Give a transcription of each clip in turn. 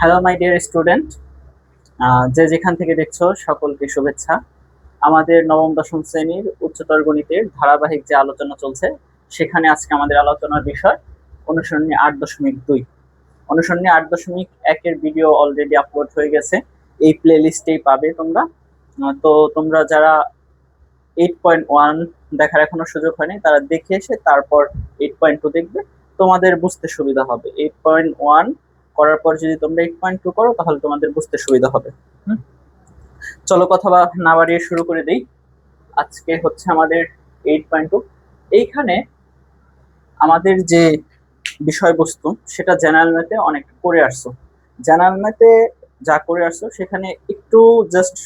Hello my dear student, যে যেখান থেকে দেখছো সকলকে শুভেচ্ছা। আমাদের নবম দশম শ্রেণীর উচ্চতর গণিতের ধারাবাহিক যে আলোচনা চলছে, সেখানে আজকে আমাদের আলোচনার বিষয় অনুসরণী 8.2। অনুসরণী 8.1 ভিডিও অলরেডি আপলোড হয়ে গেছে, এই প্লে লিস্টেই পাবে তোমরা। তো তোমরা যারা 8.1 দেখার এখনো সুযোগ হয়নি, তারা দেখে এসে তারপর 8.2 দেখবে, তোমাদের বুঝতে সুবিধা হবে। 8.1 করার পর যদি তোমরা 8.2 করো, তাহলে তোমাদের বুঝতে সুবিধা হবে। চলো কথা না বাড়িয়ে শুরু করে দিই। আজকে হচ্ছে আমাদের 8.2। এইখানে আমাদের যে বিষয়বস্তু, সেটা জেনারেল ম্যাথে অনেক করে আসছো। জেনারেল ম্যাথে যা করে আসছো সেখানে একটু জাস্ট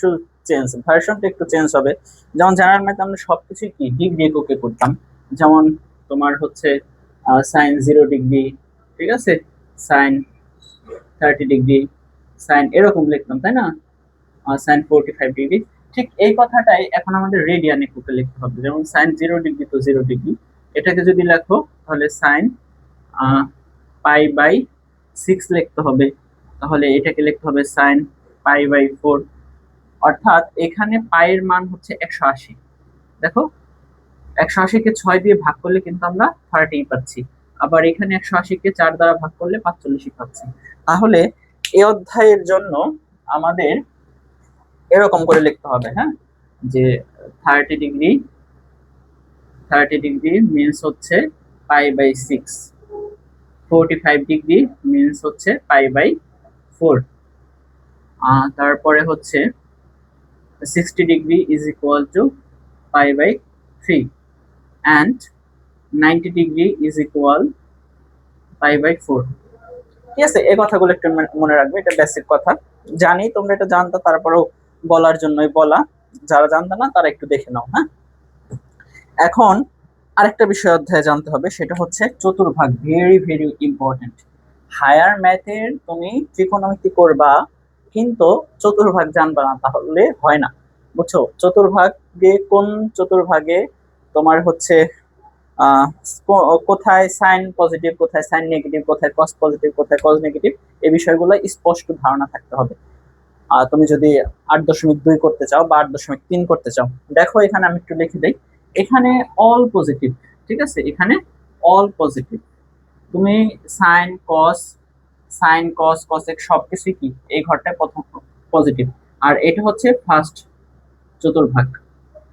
চেঞ্জ, ভার্সনটা একটু চেঞ্জ হবে। যেমন জেনারেল ম্যাথে আমরা সবকিছু কি ডিগ্রি এককে করতাম। যেমন তোমার হচ্ছে সাইন 0 ডিগ্রি, ঠিক আছে, সাইন 30 ডিগ্রি, সাইন এরকম লিখতাম, তাই না? Sine 45 degree. ঠিক এই কথাটাই এখন আমাদের রেডিয়ান এককে লিখতে হবে। যেমন সাইন 0 ডিগ্রি তো 0 ডিগ্রি, এটাকে যদি লেখো তাহলে সাইন পাই/6 লিখতে হবে। তাহলে এটাকে লিখতে হবে সাইন পাই/4। অর্থাৎ এখানে পাইয়ের মান হচ্ছে 180। দেখো, 180 কে 6 দিয়ে ভাগ করলে কিন্তু আমরা 30 পাচ্ছি। আবার এখানে 180 কে 4 দ্বারা ভাগ করলে 45 পাচ্ছি। তাহলে এই অধ্যায়ের জন্য আমাদের এরকম করে লিখতে হবে, হ্যাঁ, যে 30 ডিগ্রি, 30 ডিগ্রি মিনস হচ্ছে পাই/6, 45 ডিগ্রি মিনস হচ্ছে পাই/4। তারপরে হচ্ছে 60 ডিগ্রি ইজ ইকুয়াল টু পাই/3 অ্যান্ড 90 ডিগ্রি ইজ ইকুয়াল পাই/4। ঠিক আছে, এই কথাগুলো একটু মনে রাখবে, এটা বেসিক কথা। জানি তোমরা এটা জানতো, তারপরেও বলার জন্যই বলা। যারা জানতো না তারা একটু দেখে নাও, হ্যাঁ। এখন আরেকটা বিষয় অধ্যায়ে জানতে হবে, সেটা হচ্ছে চতুর্ভাগ। Very very important. হায়ার ম্যাথের তুমি ত্রিকোণমিতি করবা, কিন্তু চতুর্ভাগ জানবা না তাহলে হয় না, বুঝছো? চতুর্ভাগে কোন চতুর্ভাগে তোমার হচ্ছে কোথায় সাইন পজিটিভ, কোথায় সাইন নেগেটিভ, কোথায় কস পজিটিভ, কোথায় কস নেগেটিভ, এই বিষয়গুলো স্পষ্ট ধারণা থাকতে হবে। তুমি যদি 8.2 করতে চাও বা 8.3 করতে চাও, দেখো এখানে আমি একটু লিখে দিই। এখানে অল পজিটিভ, ঠিক আছে, এখানে অল পজিটিভ। তুমি সাইন কস, সাইন কস কসেক সবকিছু কি এই ঘরটায় প্রথম পজিটিভ। আর এটা হচ্ছে ফার্স্ট চতুর্ভাগ,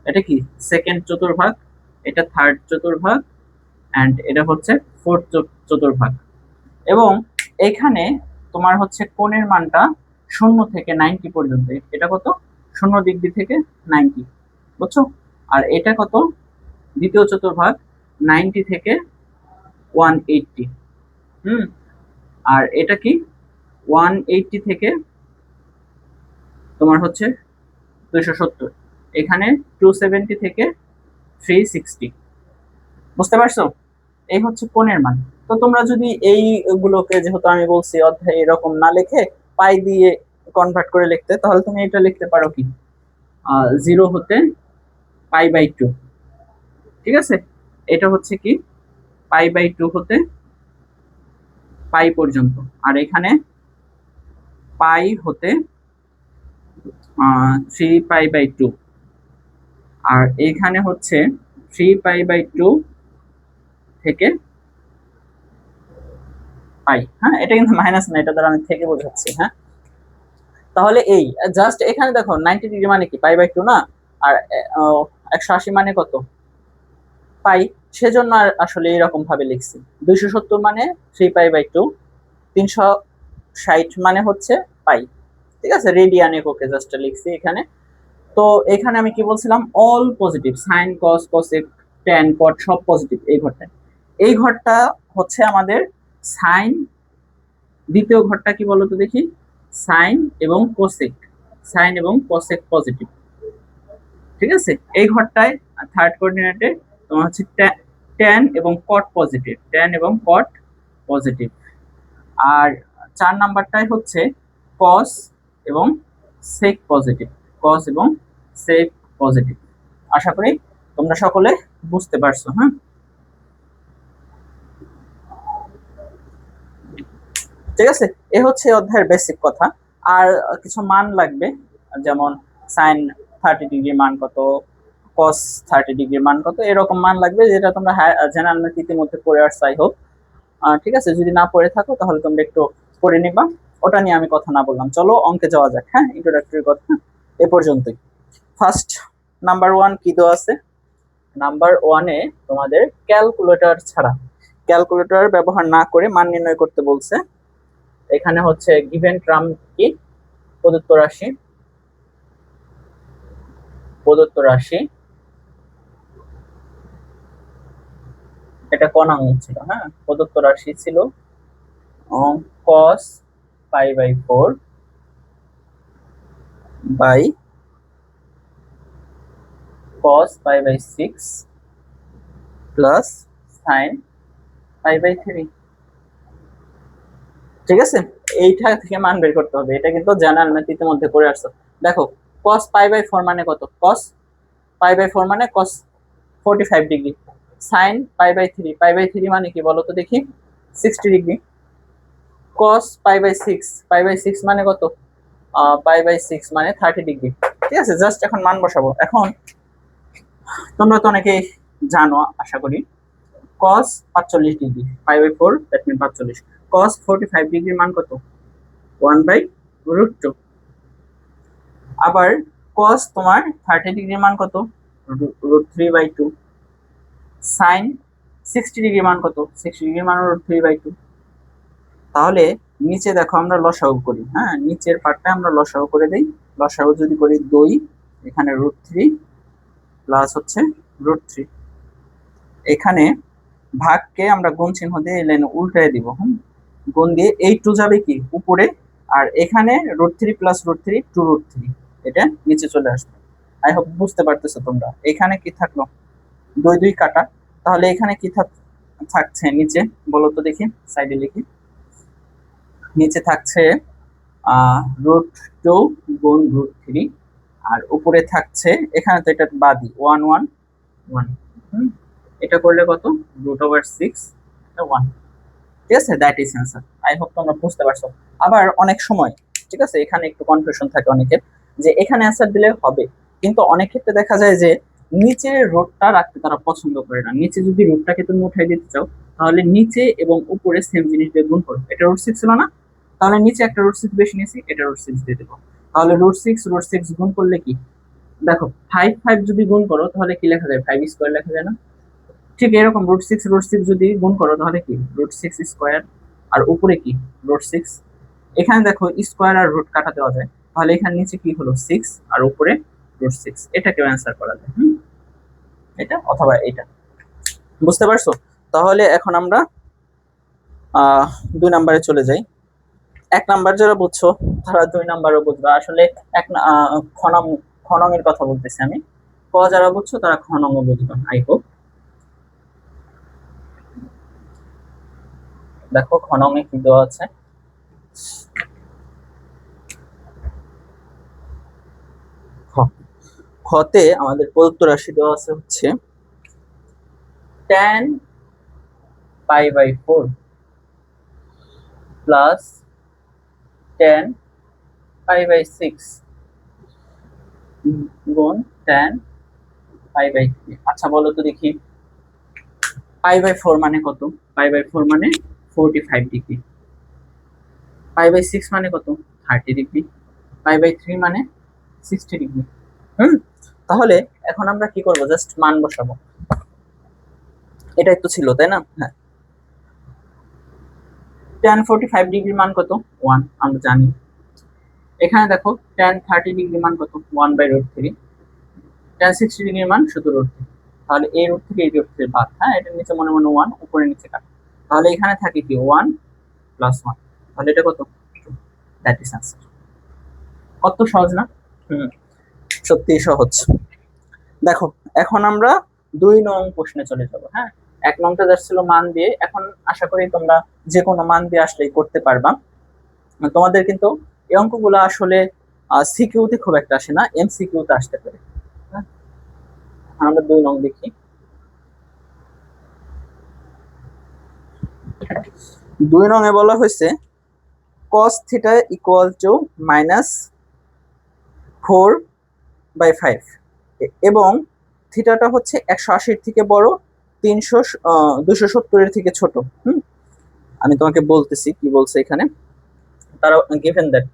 এটা কি সেকেন্ড চতুর্ভাগ, এটা থার্ড চতুর্ভাগ, অ্যান্ড এটা হচ্ছে ফোর্থ চতুর্ভাগ। এবং এখানে তোমার হচ্ছে কোণের মানটা 0 থেকে 90 পর্যন্ত। এটা কত? 0 ডিগ্রি থেকে 90, বুঝছো? আর এটা কত? দ্বিতীয় চতুর্ভাগ 90 থেকে 180। আর এটা কি 180 থেকে তোমার হচ্ছে 270। এখানে 270 থেকে 360। বুঝতে পারছো? এই হচ্ছে কোণের মান। তো তোমরা যদি এইগুলোকে, যেহেতু আমি বলছি অধ্যায় এরকম না লিখে পাই দিয়ে কনভার্ট করে লিখতে, তাহলে তুমি এটা লিখতে পারো কি 0 হতে পাই/2, ঠিক আছে। এটা হচ্ছে কি পাই/2 হতে পাই পর্যন্ত। আর এখানে পাই হতে 3π/2। আর এখানে হচ্ছে 3π/2 থেকে পাই। হ্যাঁ, এটা কিন্তু মাইনাস না, এটা দ্বারা আমি থেকে বোঝাচ্ছি, হ্যাঁ। তাহলে এই জাস্ট এখানে দেখো 90 ডিগ্রি মানে কি পাই/2 না? আর 180 মানে কত? পাই। সেজন্য আর আসলে এরকম ভাবে লিখছি। 270 মানে 3π/2, 360 মানে হচ্ছে পাই, ঠিক আছে। রেডিয়ান এককে জাস্ট লিখছি এখানে। তো এখানে আমি কি বলছিলাম? অল পজিটিভ, সাইন কস কসেক ট্যান কট সব পজিটিভ এই ঘরটা। এই ঘরটা হচ্ছে আমাদের সাইন। দ্বিতীয় ঘরটা কি বলতো দেখি? সাইন এবং কোসেক, সাইন এবং কোসেক পজিটিভ, ঠিক আছে। এই ঘরটায় থার্ড কোঅর্ডিনেটে তোমার হচ্ছে ট্যান এবং কট পজিটিভ, ট্যান এবং কট পজিটিভ। আর 4 নাম্বারটাই হচ্ছে কস এবং সেক পজিটিভ, কস এবং সেক পজিটিভ। আশা করি তোমরা সকলে বুঝতে পারছো, হ্যাঁ। ঠিক আছে, এ হচ্ছে অধ্যায়ের বেসিক কথা। আর কিছু মান লাগবে, যেমন সাইন 30 ডিগ্রি মান কত, কস 30 ডিগ্রি মান কত, এরকম মান লাগবে, যেটা তোমরা জেনারেল ম্যাথ ইতিমধ্যে পড়ে আসছো আই হোপ। ঠিক আছে, যদি না পড়ে থাকো তাহলে তোমরা একটু পড়ে নিবা, ওটা নিয়ে আমি কথা না বললাম। চলো অঙ্কে যাওয়া যাক। হ্যাঁ, ইন্ট্রোডাক্টরি কথা এ পর্যন্তই। ফার্স্ট নাম্বার 1 কি দেওয়া আছে? নাম্বার 1-এ তোমাদের ক্যালকুলেটর ছাড়া, ক্যালকুলেটর ব্যবহার না করে মান নির্ণয় করতে বলছে। এখানে হচ্ছে গিভেন টার্ম কি, প্রদত্ত রাশি, প্রদত্ত রাশি, এটা ক নাম ছিল? হ্যাঁ, প্রদত্ত রাশি ছিল cos π/4 by cos π/6 plus sin π/3। ঠিক আছে, এইটা থেকে মান বের করতে হবে। এটা কিন্তু জেনারেল ম্যাথ ইতিমধ্যে করে আসছো। দেখো cos π/4 মানে কত? cos π/4 মানে cos 45 ডিগ্রি, sin π/3, π/3 মানে কি বলো তো দেখি? 60 ডিগ্রি। cos π/6, π/6 মানে কত? π/6 মানে 30 ডিগ্রি। ঠিক আছে, জাস্ট এখন মান বসাবো। এখন তোমরা তো অনেকেই জানো আশা করি, cos 45 degree, π/4 that mean 45, cos 45 degree মান কত? 1/√2। আবার cos তোমার 30 ডিগ্রি মান কত? √3/2। sin 60 ডিগ্রি মান কত? 60 ডিগ্রি মান √3/2। তাহলে নিচে দেখো আমরা লসাগু করি। হ্যাঁ, নিচের পার্টটা আমরা লসাগু করে দেই। লসাগু যদি করি 2, এখানে √3 প্লাস হচ্ছে √3, এখানে ভাগকে আমরা গুণ চিহ্ন দিয়ে এই লাইনে উল্টায় দিব। গুণ দিয়ে এই 2 যাবে কি উপরে, আর এখানে √3 প্লাস √3 2√3, এটা নিচে চলে আসবে। আই হোপ বুঝতে পারতেছো তোমরা। এখানে কি থাকলো? 2 2 কাটা। তাহলে এখানে কি থাকছে নিচে বলো তো দেখি, সাইডে লিখি। নিচে থাকছে √2 গুণ √3, আর উপরে থাকছে, এখানে তো এটা বাদি 1 1 1, এটা করলে কত? √6 1। ঠিক আছে, that is answer. I hope তোমরা বুঝতে পারছো। আবার অনেক সময়, ঠিক আছে, এখানে একটু কনফিউশন থাকে অনেকের, যে এখানে অ্যান্সার দিলে হবে, কিন্তু অনেক ক্ষেত্রে দেখা যায় যে নিচে রুটটা রাখতে তারা পছন্দ করে না। নিচে যদি রুটটাকে তুমি উঠাই দিতে চাও, তাহলে নিচে এবং উপরে সেম জিনিস দিয়ে গুণ করো। এটা √6 ছিল না, তাহলে নিচে একটা √6 বেশি নিয়েছি, এটা √6 দিয়ে দেবো। তাহলে √6 গুণ করলে কি, দেখো 5 5 যদি গুণ করো তাহলে কি লেখা যায়? 5 স্কোয়ার লেখা যায় না? ঠিক এরকম √6 যদি গুণ করো তাহলে কি √6 স্কোয়ার, আর উপরে কি √6। এখানে দেখো স্কোয়ার আর রুট কাটা দেওয়া যায়, তাহলে এখানে নিচে কি হলো 6 আর উপরে √6, এটাকেও অ্যান্সার করা যায়। এটা অথবা এটা, বুঝতে পারছো? তাহলে এখন আমরা 2 নাম্বারে চলে যাই। 1 নাম্বার যারা বুঝছো তারা 2 নাম্বারও বুঝবা। আসলে এক খনঙের কথা বলতেছি আমি। ক যারা বুঝছো তারা খনঙও বুঝবা আই হোপ। দেখো খনঙে কি দেওয়া আছে। খতে আমাদের প্রদত্ত রাশি দেওয়া আছে হচ্ছে tan π/4 প্লাস tan π/6 গুণ tan π/3। আচ্ছা বলো তো দেখি, π/4 মানে কত? π/4 মানে 45 ডিগ্রি, π/6 মানে কত? 30 ডিগ্রি, π/3 মানে 60 ডিগ্রি। তাহলে এখন আমরা কি করব? জাস্ট মান বসাবো। এটাই তো ছিল, তাই না? হ্যাঁ, tan 45 ডিগ্রি মান কত? 1 আমরা জানি। এখানে দেখো tan 30 ডিগ্রি মান কত? 1/√3। tan 60 ডিগ্রি মান শুধু √3। তাহলে এই রুট থেকে এই রুট বাদ। হ্যাঁ, এটা নিচে মনে মনে 1, উপরে নিচে কাট। তাহলে এখানে থাকে কি 1 + 1, তাহলে এটা কত? That is answer. কত সহজ না? সত্যি সহজ। দেখো এখন আমরা 2 নং প্রশ্নে চলে যাব। হ্যাঁ, 1 নংটা জাস্ট ছিল মান দিয়ে, এখন আশা করি তোমরা যে কোনো মান দিয়ে আসলেই করতে পারবা। তোমাদের কিন্তু এই অঙ্কগুলো আসলে সিকিউতে খুব একটা আসে না, এমসিকিউতে আসতে পারে। হ্যাঁ, আমরা 2 নং দেখি। 2 নং এ বলা হয়েছে cos থিটা ইকুয়াল টু -4/5 এবং থিটাটা হচ্ছে 180 থেকে বড়, 270 থেকে ছোট। আমি তোমাকে বলতেছি কি বলছে এখানে। তারা গিভেন দ্যাট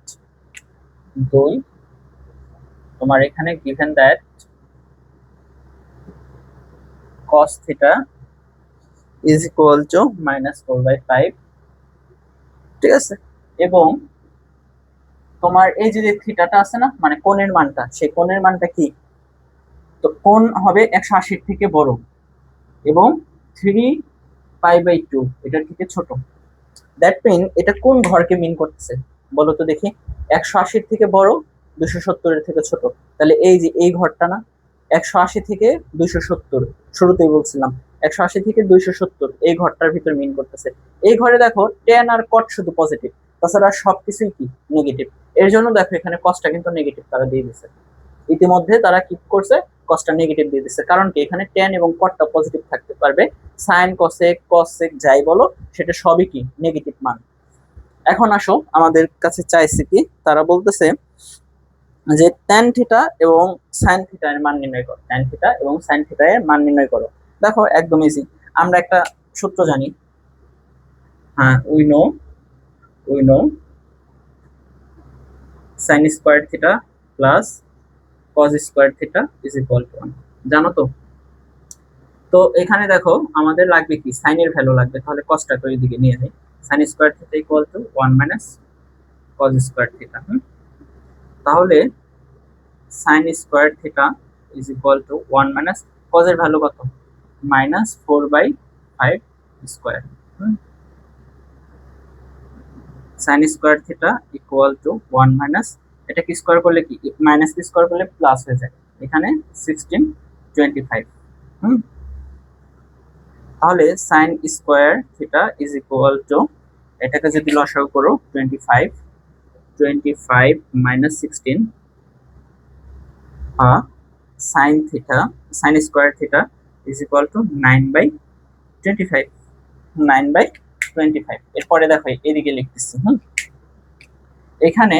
তোমার এখানে given that cos theta is equal two -4/5, ঠিক আছে। এবং তোমার এই যে থিটাটা আছে না, মানে কোণের মানটা, সেই কোণের মানটা কি, তো কোণ হবে 180 থেকে বড় এবং 3π/2 এটার থেকে ছোট। দ্যাট মিন এটা কোন ঘরকে মিন করতেছে বলো তো দেখি? 180 থেকে বড়, 270 থেকে ছোট। তাহলে এই যে এই ঘরটা না, 180 থেকে 270, শুরুতেই বলছিলাম 180 থেকে 270 এই ঘরটার ভিতর মিন করতেছে। এই ঘরে দেখো tan আর cot শুধু পজিটিভ, তাছাড়া সবকিছুই কি নেগেটিভ। এর জন্য দেখো এখানে cosটা কিন্তু নেগেটিভ তারা দিয়ে দিচ্ছে। ইতিমধ্যে তারা কি করছে, cosটা নেগেটিভ দিয়ে দিচ্ছে। কারণ কি, এখানে tan এবং cotটা পজিটিভ থাকতে পারবে, sin cosec cosec যাই বলো সেটা সবই কি নেগেটিভ মান। এখন আসো, আমাদের কাছে চাইছে কি, তারা বলতেছে যে tan থিটা এবং sin থিটা এর মান নির্ণয় করো, tan থিটা এবং sin থিটা এর মান নির্ণয় করো। দেখো একদম ইজি, আমরা একটা সূত্র জানি। হ্যাঁ, we know sin square theta plus cos square theta is equal to 1, জানো তো? তো এখানে দেখো আমাদের লাগবে কি, সাইন এর ভ্যালু লাগবে, তাহলে cosটা তো এইদিকে নিয়ে যাই। sin square theta equal to 1 minus cos square theta. তাহলে sin square theta is equal to 1 minus cos এর ভ্যালু কত, -4/5 square. sin square theta equal to 1 minus, এটা কি স্কয়ার করলে কি, মাইনাস কি স্কয়ার করলে প্লাস হয়ে যায়, এখানে 1625। তাহলে sin square theta is equal two, এটাকে যদি লসাগু করো 25 minus 16, sin theta, sin square theta is equal two 9/25, 9/25। এরপরে দেখো এদিকে লিখতেছি। এখানে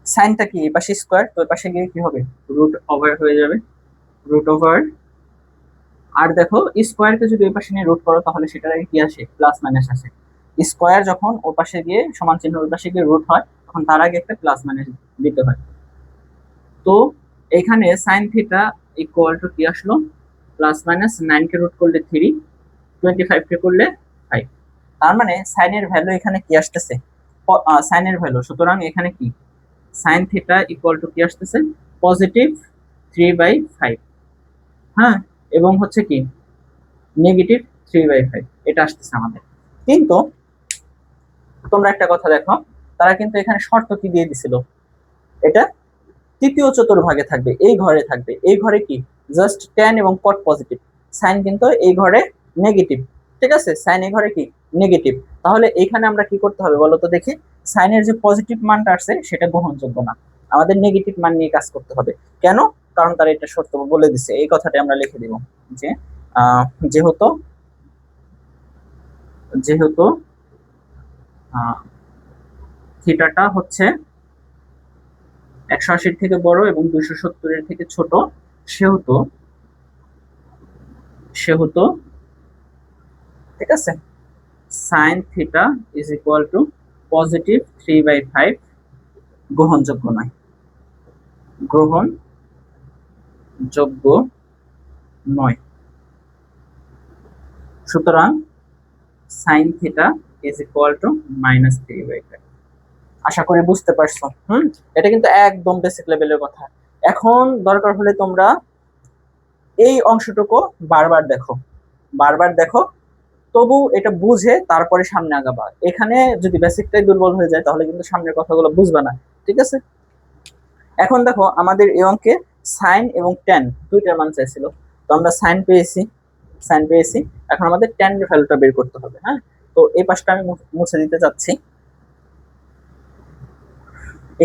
সাইনটা কি, এই পাশে স্কয়ার, তো ওই পাশে গিয়ে কি হবে, রুট ওভার হয়ে যাবে, রুট ওভার। আর দেখো স্কয়ারকে যদি ওই পাশে নিয়ে রুট করো তাহলে সেটার আগে কি আসে, প্লাস মাইনাস আসে। স্কয়ার যখন ওই পাশে গিয়ে সমান চিহ্ন ওই পাশে গিয়ে রুট হয়, তখন তার আগে একটা প্লাস মাইনাস দিতে হয়। তো এখানে সাইন থিটা ইকুয়াল টু কি আসলো, প্লাস মাইনাস 9 কে রুট করলে 3, 25 কে করলে 5। তার মানে সাইনের ভ্যালু এখানে কি আসতেছে, সাইনের ভ্যালু, সুতরাং এখানে কি সাইন থিটা ইকুয়াল টু কি আসতেছে, পজিটিভ 3/5। হ্যাঁ, এবং হচ্ছে কি নেগেটিভ 3/5 এটা আসতেছে আমাদের। কিন্তু তোমরা একটা কথা দেখো, তারা কিন্তু এখানে শর্ত কি দিয়ে দিছিল, এটা তৃতীয় চতুর্ভাগে থাকবে, এই ঘরে থাকবে। এই ঘরে কি জাস্ট tan এবং cot পজিটিভ, সাইন কিন্তু এই ঘরে নেগেটিভ, ঠিক আছে, সাইন এই ঘরে কি নেগেটিভ। তাহলে এখানে আমরা কি করতে হবে বলো তো দেখি, সাইনের যে পজিটিভ মানটা আসছে সেটা গ্রহণযোগ্য না, আমাদের নেগেটিভ মান নিয়ে কাজ করতে হবে। কেন? কারণ তারা এটা শর্ত বলে দিছে, এই কথাটা আমরা লিখে দিব যে যেহেতু যেহেতু থিটাটা হচ্ছে 180 থেকে বড় এবং 270 থেকে ছোট, সেহেতু সেহেতু ঠিক আছে, sine theta is equal two positive 3/5 গ্রহণযোগ্য নয়, গ্রহণযোগ্য নয়। সুতরাং sine theta is equal two -3/5। আশা করি বুঝতে পারছো। এটা কিন্তু একদম বেসিক লেভেলের কথা। এখন দরকার হলে তোমরা এই অংশটুকু বারবার দেখো, তবু এটা বুঝে তারপরে সামনে আগাবা। এখানে যদি বেসিকটাই দুর্বল হয়ে যায় তাহলে কিন্তু সামনের কথাগুলো বুঝবা না, ঠিক আছে। এখন দেখো আমাদের এই অঙ্কে সাইন এবং ট্যান দুইটার মান চাইছিল, তো আমরা সাইন পেয়েছি, এখন আমাদের ট্যান এর ভ্যালুটা বের করতে হবে। হ্যাঁ, তো এই পাশটা আমি মুছে দিতে যাচ্ছি।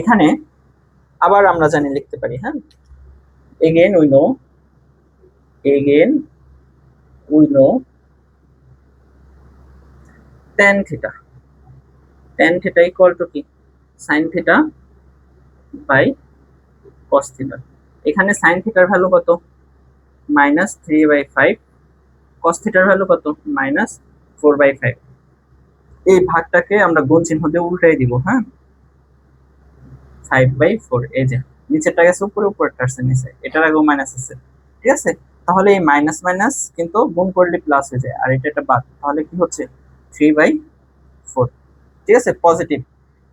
এখানে আবার আমরা জানি লিখতে পারি, হ্যাঁ, again we know tan theta tan theta equal to কি sin theta by cos theta. এখানে sin থিটার ভ্যালু কত -3/5, cos থিটার ভ্যালু কত -4/5। এই ভাগটাকে আমরা গুণ চিহ্ন দিয়ে উল্টাই দিব, হ্যাঁ 5/4। এই যে নিচেরটা গেছে উপরে, উপরেরটা আসছে নিচে, এটার আগেও মাইনাস আছে, ঠিক আছে। তাহলে এই মাইনাস মাইনাস কিন্তু গুণ করলে প্লাস হয়ে যায়, আর এটা বাদ, তাহলে কি হচ্ছে 3/4, ঠিক আছে পজিটিভ।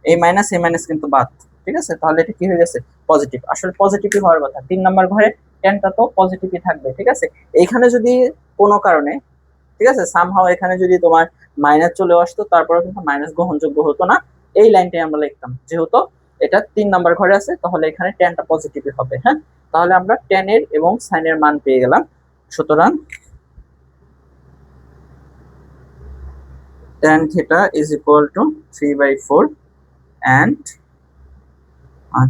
এই মাইনাস কিন্তু বাদ, ঠিক আছে। তাহলে এটা কি হয়ে গেছে পজিটিভ। আসলে পজিটিভই হওয়ার কথা, 3 নাম্বার ঘরে টেনটা তো পজিটিভই থাকবে, ঠিক আছে। এইখানে যদি কোনো কারণে, ঠিক আছে, সামহাও এখানে যদি তোমার মাইনাস চলে আসতো, তারপরে কিন্তু মাইনাস গ্রহণযোগ্য হতো না। এই লাইনটাই আমরা লিখতাম, যেহেতু এটা 3 নাম্বার ঘরে আছে, তাহলে এখানে টেনটা পজিটিভই হবে, হ্যাঁ। তাহলে আমরা টেনের এবং সাইনের মান পেয়ে গেলাম। সুতরাং tan theta is equal to 3/4 and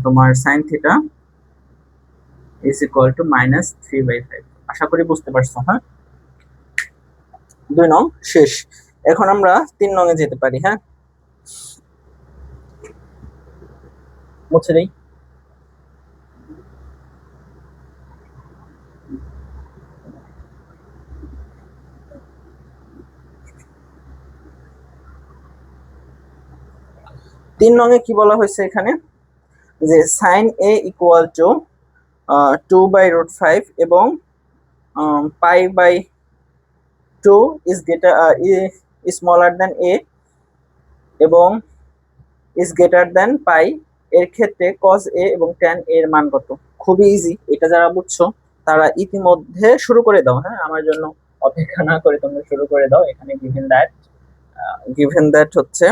তোমার sin theta is equal to -3/5। আশা করি বুঝতে পারছো, হ্যাঁ। 2 নং শেষ। এখন আমরা 3 নং এ যেতে পারি, হ্যাঁ। মুছে দেই। তিন নং এ কি বলা হয়েছে এখানে, যে sin a ইকুয়াল টু 2/√5 এবং π/2 is greater smaller than a এবং ইজ গ্রেটার দ্যান পাই, এর ক্ষেত্রে cos a এবং tan a এর মান কত। খুবই ইজি, এটা যারা বুঝছো তারা ইতিমধ্যে শুরু করে দাও, হ্যাঁ, আমার জন্য অপেক্ষা না করে তোমরা শুরু করে দাও। এখানে গিভেন দ্যাট হচ্ছে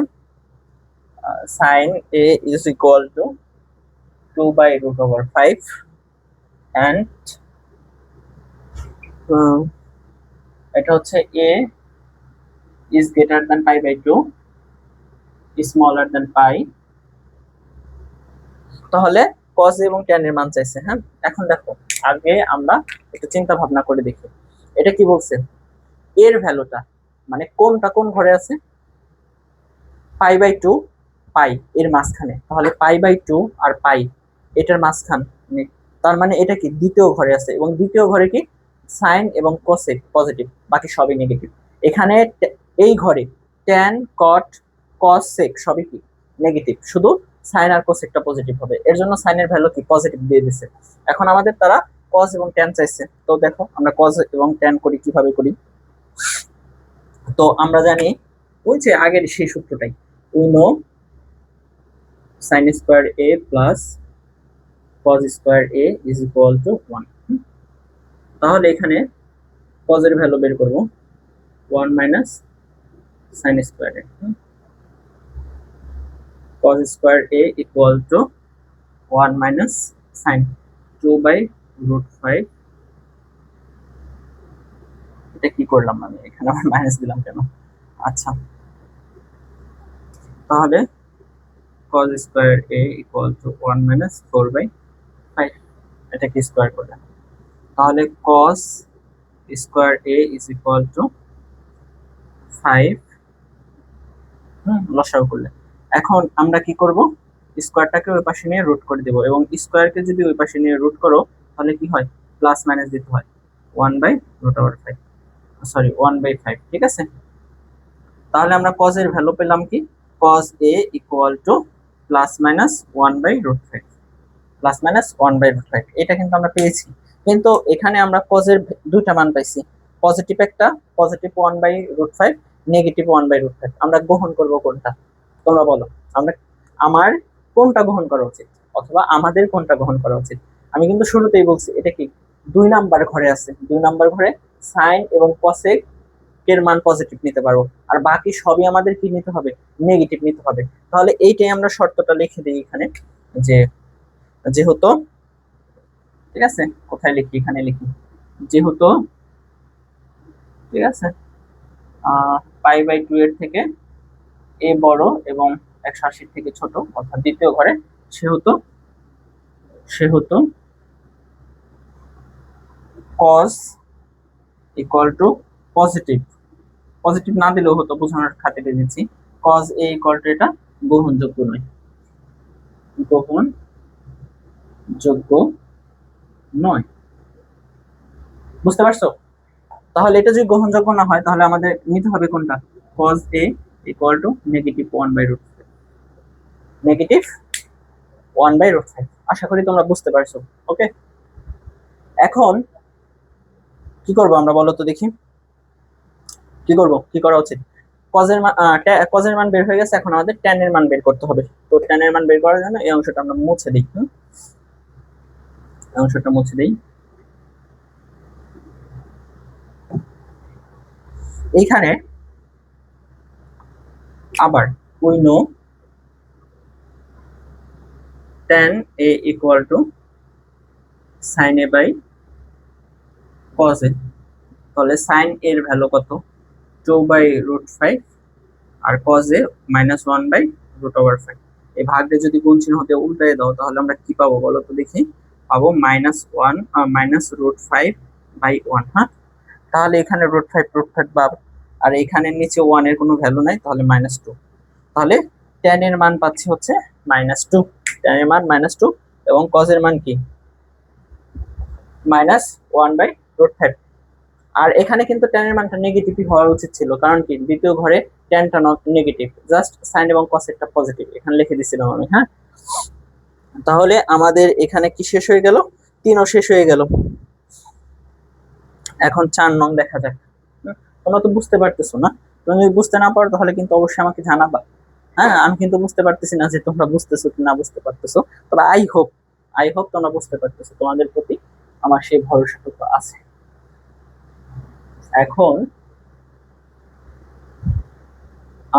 sin a is equal to 2/√5 and এটা হচ্ছে a is greater than π/2 smaller than পাই। তাহলে cos এবং tan এর মান চাইছে, হ্যাঁ। এখন দেখো, আগে আমরা একটু চিন্তা ভাবনা করে দেখি এটা কি বলছে। এর ভ্যালুটা মানে কোনটা কোন ঘরে আছে, π/2 পাই এর মাঝখানে, তাহলে π/2 আর পাই এটার মাঝখান, তার মানে এটা কি দ্বিতীয় ঘরে আছে, এবং দ্বিতীয় ঘরে কি সাইন এবং কোসেক পজিটিভ, বাকি সবই নেগেটিভ। এখানে এই ঘরে ট্যান কট কস সেক সবই কি নেগেটিভ, শুধু সাইন আর কোসেকটা পজিটিভ হবে, এর জন্য সাইনের ভ্যালু কি পজিটিভ দিয়ে দিছে। এখন আমাদের তারা কস এবং ট্যান চাইছে, তো দেখো আমরা কস এবং ট্যান করি কিভাবে করি। তো আমরা জানি ওই যে আগের সেই সূত্রটাই, we know sin square a plus cos square a is equal to 1। তাহলে এখানে cos এর ভ্যালু বের করব 1 minus sin square a, cos square a equal to 1 minus sin 2/√5। এটা কি করলাম আমি, এখানে আবার মাইনাস দিলাম কেন, আচ্ছা। তাহলে cos square a equal to 1 minus 4/5, এটা কি স্কয়ার করলাম, তাহলে cos square a is equal two 5 লসাগু করলে। এখন আমরা কি করব, স্কয়ারটাকে ওই পাশে নিয়ে রুট করে দেব, এবং স্কয়ারকে যদি ওই পাশে নিয়ে রুট করো তাহলে কি হয় প্লাস মাইনাস দিতে হয় 1/√5, সরি 1/5, ঠিক আছে। তাহলে আমরা cos এর ভ্যালু পেলাম কি, cos a equal two plus minus 1/√5, plus minus 1/√5, এটা কিন্তু আমরা পেয়েছি। কিন্তু এখানে আমরা cos এর দুইটা মান পাইছি, পজিটিভ একটা, পজিটিভ 1/√5, নেগেটিভ 1/√5। আমরা গ্রহণ করব কোনটা, তোমরা বলো। আমরা আমার কোনটা গ্রহণ করা উচিত, অথবা আমাদের কোনটা গ্রহণ করা উচিত। আমি কিন্তু শুরুতেই বলছি এটা কি 2 নাম্বার ঘরে আছে, 2 নাম্বার ঘরে সাইন এবং কসেক এর মান পজিটিভ নিতে পারবো, আর বাকি সবই আমাদের কি নিতে হবে, নেগেটিভ নিতে হবে। তাহলে এইটাই আমরা শর্তটা লিখে দিই এখানে, যে যেহেতু, ঠিক আছে, কোথায় লিখি, এখানে লিখি, যেহেতু, ঠিক আছে, π/2 এর থেকে এ বড় এবং 180 থেকে ছোট, অর্থাৎ দ্বিতীয় ঘরে, সেহেতু cos equal to positive, positive না দিলেও হতো, বোঝানোর খাতিরে দিচ্ছি, cos a ইকুয়াল টু এটা গ্রহণযোগ্য নয়, গ্রহণযোগ্য নয়। বুঝতে পারছো? তাহলে এটা যদি গ্রহণযোগ্য না হয় তাহলে আমাদের নিতে হবে কোনটা, cos a ইকুয়াল টু -1/√5, -1/√5। আশা করি তোমরা বুঝতে পারছো। ওকে, এখন কি করব আমরা, বলো তো দেখি কি করব, কি করা উচিত। cos এর মান বের হয়ে গেছে, এখন আমাদের tan এর মান বের করতে হবে। তো tan এর মান বের করার জন্য এই অংশটা আমরা মুছে দিই। এই অংশটা মুছে দিই। এইখানে আবার we know tan a equal to sin a by cos a। তাহলে sin a এর ভ্যালু কত, 2/√5, আর cos a -1/√5। এই ভাগটা যদি গুণ চিহ্ন হতে উল্টায় দাও তাহলে আমরা কি পাবো বলো তো দেখি, পাবো -1/√5/1। হ্যাঁ, তাহলে এখানে √5 পাবো, আর এখানে নিচে 1 এর কোনো ভ্যালু নাই, তাহলে -2। তাহলে tan এর মান পাচ্ছি হচ্ছে -2, tan এর মান -2, এবং cos এর মান কি, -1/√5। আর এখানে কিন্তু tan এর মানটা নেগেটিভই হওয়া উচিত ছিল, কারণ কি দ্বিতীয় ঘরে tan টা নট নেগেটিভ, জাস্ট sin এবং cos একটা পজিটিভ এখানে লিখে দিছিলাম আমি। হ্যাঁ, তাহলে আমাদের এখানে কি শেষ হয়ে গেল, 3ও শেষ হয়ে গেল। এখন 4 নং দেখা যাক। তোমরা তো বুঝতে পারতেছো না? তুমি যদি বুঝতে না পারো তাহলে কিন্তু অবশ্যই আমাকে জানাবা। হ্যাঁ, আমি কিন্তু বুঝতে পারতেছি না যে তোমরা বুঝতেছো কি না বুঝতে পারতেছো, তবে আই হোপ তোমরা বুঝতে পারতেছো, তোমাদের প্রতি আমার সেই ভরসাটুকু আছে। এখন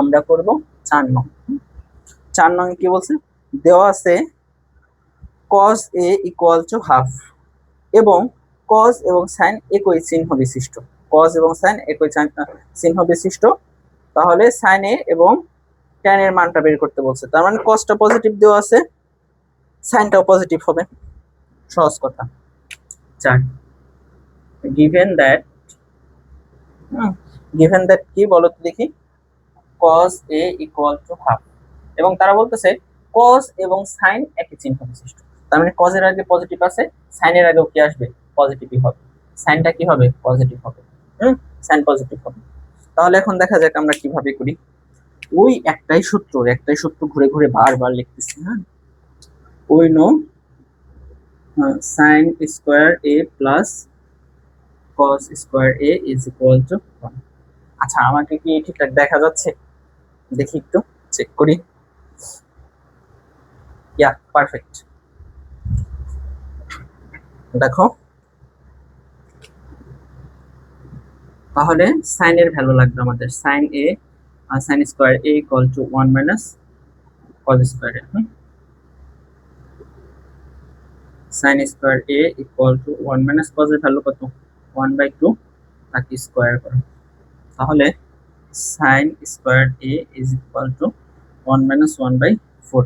আমরা করব 4 নং। 4 নং কি বলছে, দেওয়া আছে cos a equal to half, এবং cos এবং sin একই চিহ্ন বিশিষ্ট, cos এবং sin একই চিহ্ন বিশিষ্ট। তাহলে sin a এবং tan এর মানটা বের করতে বলছে, তার মানে cosটা পজিটিভ দেওয়া আছে, সাইনটাও পজিটিভ হবে। সহজ কথা। 4, given that কি বলো তো দেখি, cos a equal to half, এবং তারা বলতেছে cos এবং sin একই চিহ্ন বিশিষ্ট। তার মানে cos এর আগে পজিটিভ আছে, sin এর আগেও কি আসবে, পজিটিভই হবে। সাইনটা কি হবে, পজিটিভ হবে। সাইন পজিটিভ হবে। তাহলে এখন দেখা যাক আমরা কিভাবে করি। ওই একটাই সূত্র ঘুরে ঘুরে বারবার লিখতেছি। হ্যাঁ, we know sin square a plus cos square a is equal to 1। আচ্ছা, আমাকে কি ঠিকঠাক দেখা যাচ্ছে, দেখি একটু চেক করি। ইয়া, পারফেক্ট। দেখো, তাহলে sin এর ভ্যালু লাগবে আমাদের, sin a sin square a equal to 1 minus cos square a। sin square a equal to 1 minus cos এর ভ্যালু কত, 1/2, তাকে স্কয়ার করো। তাহলে sin square a is equal to 1 minus 1/4।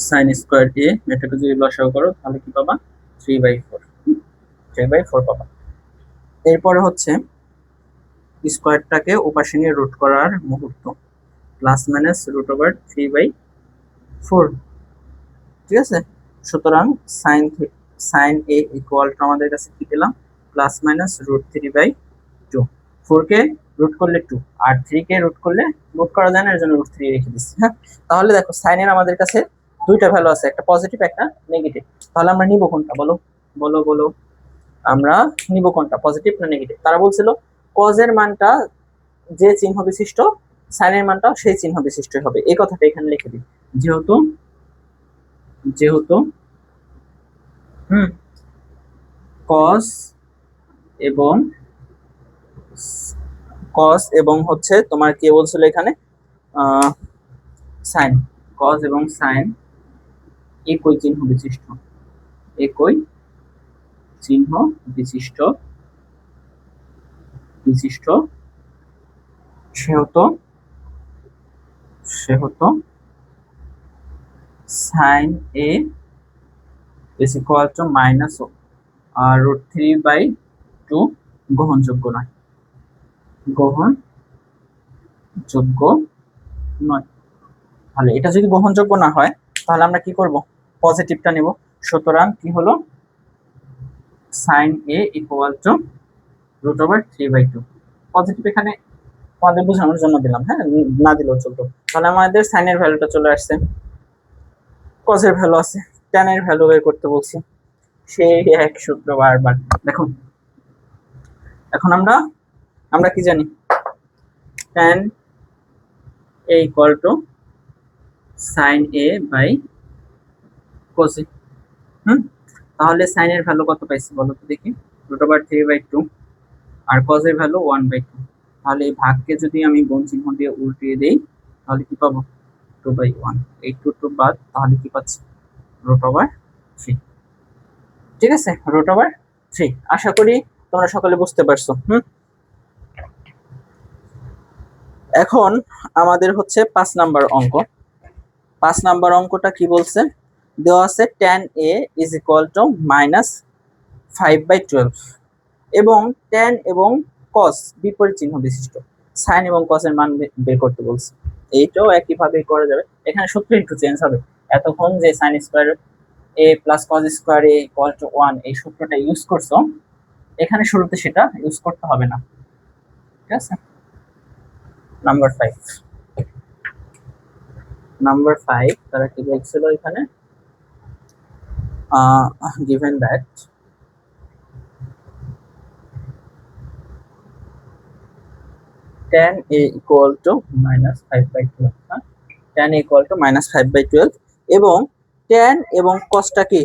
sin square a এটাকে যদি লসাগু করো তাহলে কি পাবা, 3/4 পাবা। এরপরে হচ্ছে স্কয়ারটাকে ওপাশে নিয়ে রুট করার মুহূর্ত, প্লাস মাইনাস √3/4। ঠিক আছে, সুতরাং sin a ইকুয়াল টু আমাদের কাছে কি পেলাম, প্লাস মাইনাস √3/2। 4 কে রুট করলে 2, আর 3 কে রুট করলে রুট করা যায় না, এর জন্য √3 রেখে দিচ্ছি। হ্যাঁ, তাহলে দেখো sin এর আমাদের কাছে দুইটা ভ্যালু আছে, একটা পজিটিভ একটা নেগেটিভ। তাহলে আমরা নিব কোনটা, বলো বলো বলো, আমরা নিব কোনটা, পজিটিভ না নেগেটিভ? তারা বলছিল cos এর মানটা যে চিহ্ন বিশিষ্ট, sin এর মানটাও সেই চিহ্ন বিশিষ্টই হবে, এই কথাটা এখানে লিখে দিই। যেহেতু যেহেতু cos এবং হচ্ছে তোমার কি বলছিল এখানে, sin, cos এবং sin একই চিহ্ন বিশিষ্ট, একই চিহ্ন বিশিষ্ট বিশিষ্ট সেহেতু sin a is equal to minus √3/2 গ্রহণযোগ্য নয়, গ্রহণযোগ্য যোগ্য নয়। তাহলে এটা যদি গ্রহণযোগ্য না হয় তাহলে আমরা কি করব, পজিটিভটা নেব। সুতরাং কি হলো, sin a equal two √3/2। Positive এখানে তোমাদের বোঝানোর জন্য দিলাম, হ্যাঁ, না দিলেও চলতো। তাহলে আমাদের sin এর ভ্যালুটা চলে আসছে, cos এর ভ্যালু আছে, tan এর ভ্যালু বের করতে বলছি, সেই এক সূত্র বারবার। দেখুন এখন আমরা কি জানি, tan a equal to sin a by cos a। তাহলে sin এর ভ্যালু কত পাইছি বলো তো দেখি, √3/2, আর cos এর ভ্যালু 1/2। তাহলে এই ভাগকে যদি আমি গুণ চিহ্ন দিয়ে উল্টিয়ে দেই তাহলে কি পাবো, 2/1। এই 2 বাদ, তাহলে কি পাচ্ছি, √3। ঠিক আছে, √3। আশা করি তোমরা সকলে বুঝতে পারছো। এখন আমাদের হচ্ছে 5 নাম্বার অঙ্ক। 5 নাম্বার অঙ্কটা কি বলছে, দেওয়া আছে tan a is equal two -5/12 এবং tan এবং cos বিপরীত চিহ্ন বিশিষ্ট sin এবং cos এর মান বের করতে বলছে। এইটাও একইভাবে করা যাবে, এখানে সূত্র একটু চেঞ্জ হবে। এতক্ষণ যে sin square a plus cos square a equal to 1 এই সূত্রটা ইউজ করছো, এখানে শুরুতে সেটা ইউজ করতে হবে না। ঠিক আছে, নাম্বার 5 তারা কি বলছিল এখানে, given that tan a equal to -5/12, tan a equal to -5/12 এবং tan এবং cosটা কি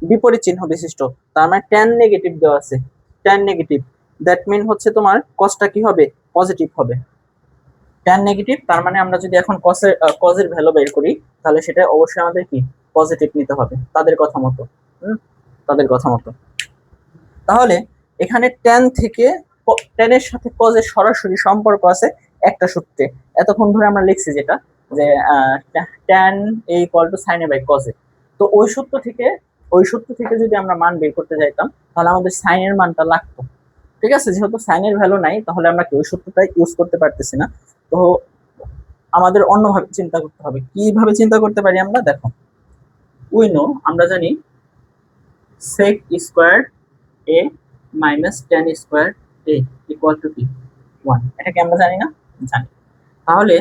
বিপরীত চিহ্ন বিশিষ্ট, তার মানে tan নেগেটিভ দেওয়া আছে, tan নেগেটিভ, দ্যাট মিন হচ্ছে তোমার cosটা কি হবে, পজিটিভ হবে। tan নেগেটিভ তার মানে আমরা যদি এখন cos এর ভ্যালু বের করি তাহলে সেটা অবশ্যই আমাদের কি পজিটিভ নিতে হবে তাদের কথা মতো। তাদের কথা মতো তাহলে এখানে tan থেকে tan এর সাথে cos এর সরাসরি সম্পর্ক আছে একটা সূত্রে। এতক্ষণ ধরে আমরা লিখছি যেটা, যে tan a equal to sin a by cos a। তো ওই সূত্র থেকে যদি আমরা মান বের করতে যাইতাম তাহলে আমাদের sin এর মানটা লাগতো। ঠিক আছে, যেহেতু sin এর ভ্যালু নাই তাহলে আমরা ওই সূত্রটা ইউজ করতে পারতেছি না। তো আমাদের অন্যভাবে চিন্তা করতে হবে। কিভাবে চিন্তা করতে পারি আমরা, দেখো উই নো, আমরা জানি sec square a minus tan square a equal to কি 1, এটা কি আমরা জানি না, জানি। তাহলে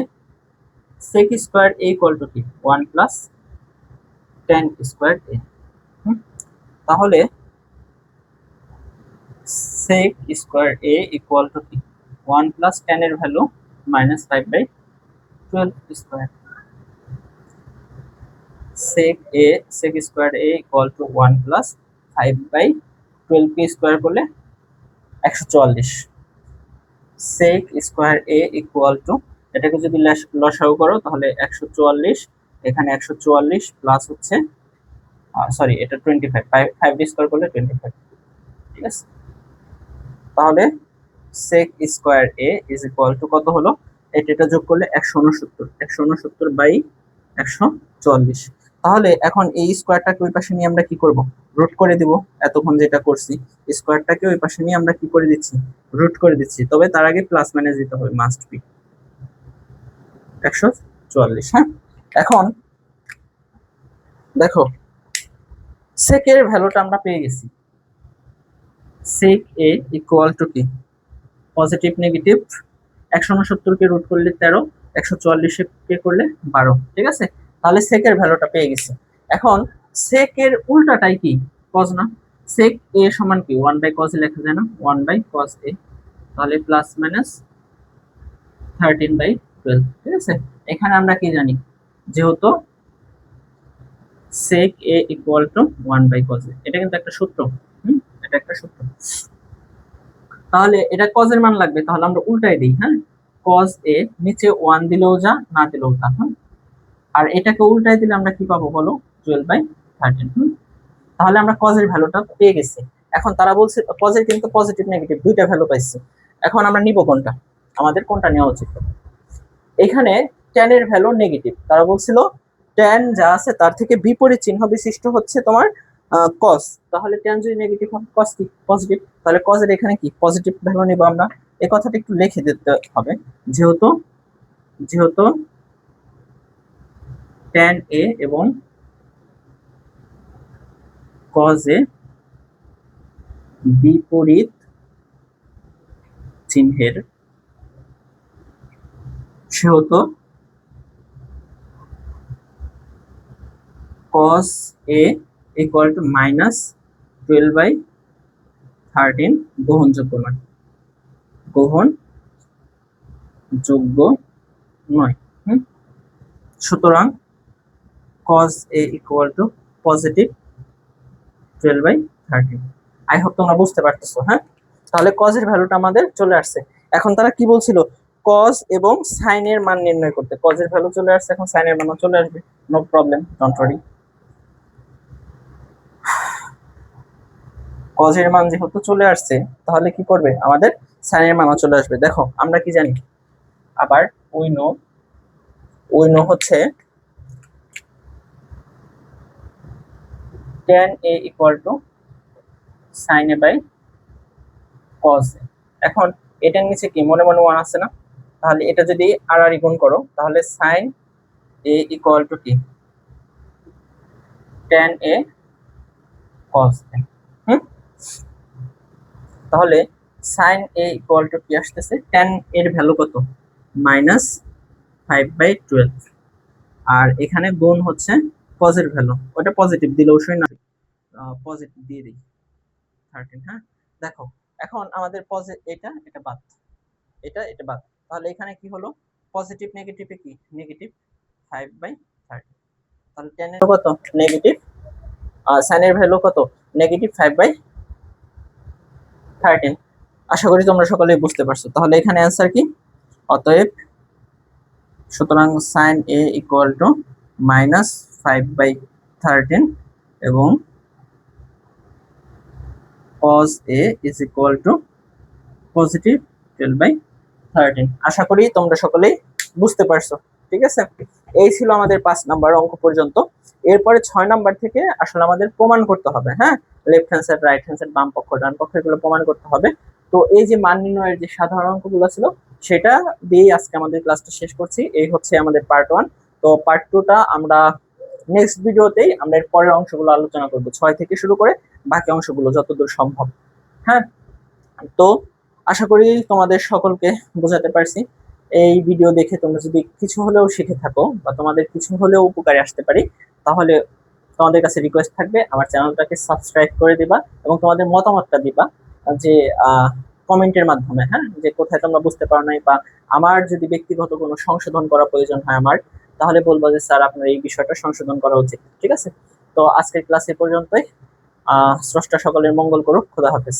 sec square a equal to কি 1 প্লাস tan স্কয়ার a। তাহলে sec square a equal to কি 1 প্লাস tan এর value -5/12 square. sec square a equal to 1 plus 5/12 K square করলে 144। sec square a equal two, এটাকে যদি লসাগু করো তাহলে 144, এখানে 144 প্লাস হচ্ছে সরি এটা 25, 5 স্কয়ার করলে 25। ঠিক আছে, তাহলে sec square a is equal two কত হলো, এটা যোগ করলে 169 তাহলে এখন এই স্কয়ারটাকে ওই পাশে নিয়ে আমরা কি করব, রুট করে দিব। এতক্ষণ যেটা করছি স্কয়ারটাকে ওই পাশে নিয়ে আমরা কি করে দিচ্ছি, রুট করে দিচ্ছি। তবে তার আগে প্লাস মাইনাস দিতে হবে, মাস্ট বি 144। হ্যাঁ, এখন দেখো sec এর ভ্যালুটা আমরা পেয়ে গেছি। sec a ইকুয়াল টু কি পজিটিভ নেগেটিভ, 169 কে রুট করলে 13, 144 কে করলে 12। ঠিক আছে, তাহলে sec এর ভ্যালুটা পেয়ে গেছি। এখন sec এর উল্টাটাই কি, cos না, sec a সমান কি 1/cos এ লেখা যায় না, 1/cos a, তাহলে প্লাস মাইনাস 13/12। ঠিক আছে, এখানে আমরা কি জানি, যেহেতু sec a equal two 1/cos a, এটা কিন্তু একটা সূত্র। এটা একটা সূত্র। তাহলে এটা cos এর মান লাগবে, তাহলে আমরা উল্টাই দিই। হ্যাঁ, cos a নিচে 1 দিলেও যা, না দিলেও তা। আর এটাকে উল্টাই দিলে আমরা কি পাবো বলো, 12/13। তাহলে আমরা cos এর ভ্যালুটা পেয়ে গেছি। এখন তারা বলছে cos এর কিন্তু পজিটিভ নেগেটিভ দুইটা ভ্যালু পাইছি। এখন আমরা নিব কোনটা, আমাদের কোনটা নেওয়া উচিত। এখানে tan এর ভ্যালু নেগেটিভ, তারা বলছিল tan যা আছে তার থেকে বিপরীত চিহ্ন বিশিষ্ট হচ্ছে তোমার cos। তাহলে tan যদি নেগেটিভ হয় cos কি পজিটিভ, তাহলে cos এর এখানে কি পজিটিভ ভ্যালু নিব আমরা। এই কথাটা একটু লিখে দিতে হবে, যেহেতু যেহেতু tan a এবং cos a বিপরীত চিহ্নের, সেহেতু cos a ইকুয়াল টু -12/13 গ্রহণযোগ্য নয়, গ্রহণযোগ্য নয়। সুতরাং cos a equal two positive 12/13। I hope তোমরা বুঝতে পারতেছো। হ্যাঁ, তাহলে cos এর ভ্যালুটা আমাদের চলে আসছে। এখন তারা কি বলছিল, cos এবং sin এর মান নির্ণয় করতে। cos এর ভ্যালু চলে আসছে, এখন sin এর মানও চলে আসবে, no problem, don't worry. cos এর মান যেহেতু চলে আসছে, তাহলে কি করবে, আমাদের sin এর মানও চলে আসবে। দেখো আমরা কি জানি, আবার উই নো হচ্ছে tan a equal to sin a by cos a। এখন এটার নিচে কি মনে মনে 1 আছে না, তাহলে এটা যদি আর গুণ করো, তাহলে sin a ইকুয়াল টু কি tan a cos a। তাহলে sin a ইকুয়াল টু কি আসতেছে, tan এর ভ্যালু কত, -5/12, আর এখানে গুণ হচ্ছে cos এর ভ্যালু, ওটা পজিটিভ দিলে অবশ্যই না, পজিটিভ দিয়ে দিই 13। হ্যাঁ, দেখো এখন আমাদের এটা বাদ, এটা বাদ, তাহলে এখানে কি হলো, পজিটিভ নেগেটিভে কি নেগেটিভ 5/13, তাহলে tan এর কত নেগেটিভ, sin এর ভ্যালু কত নেগেটিভ 5/13। আশা করি তোমরা সকলেই বুঝতে পারছো। তাহলে এখানে অ্যান্সার কি, অতএব সুতরাং sin a ইকুয়াল টু -5/13 এবং cos a is equal two positive 12/13। আশা করি তোমরা সকলেই বুঝতে পারছো। ঠিক আছে, এই ছিল আমাদের 5 নাম্বার অঙ্ক পর্যন্ত। এরপরে 6 নাম্বার থেকে আসলে আমাদের প্রমাণ করতে হবে। হ্যাঁ, left hand side, right hand side, বাম পক্ষ ডান পক্ষ, এগুলো প্রমাণ করতে হবে। তো এই যে মান নির্ণয়ের যে সাধারণ অঙ্কগুলো ছিল, সেটা দিয়েই আজকে আমাদের ক্লাসটা শেষ করছি। এই হচ্ছে আমাদের পার্ট 1। তো পার্ট 2টা আমরা নেক্সট ভিডিওতেই আমরা এর পরের অংশগুলো আলোচনা করব, 6 থেকে শুরু করে বাকি অংশগুলো যতদূর সম্ভব। হ্যাঁ, তো আশা করি তোমাদের সকলকে বোঝাতে পারছি। এই ভিডিও দেখে তোমরা যদি কিছু হলেও শিখে থাকো বা তোমাদের কিছু হলেও উপকারে আসতে পারি, তাহলে তোমাদের কাছে রিকোয়েস্ট থাকবে আমার চ্যানেলটাকে সাবস্ক্রাইব করে দিবা এবং তোমাদের মতামতটা দিবা, যে কমেন্টের মাধ্যমে। হ্যাঁ, যে কোথায় তোমরা বুঝতে পারো নাই, বা আমার যদি ব্যক্তিগত কোনো সংশোধন করা প্রয়োজন হয় আমার, তাহলে বলবো যে স্যার আপনার এই বিষয়টা সংশোধন করা উচিত। ঠিক আছে, তো আজকের ক্লাস এ পর্যন্তই। স্রষ্টা সকলের মঙ্গল করুক। খোদা হাফেজ।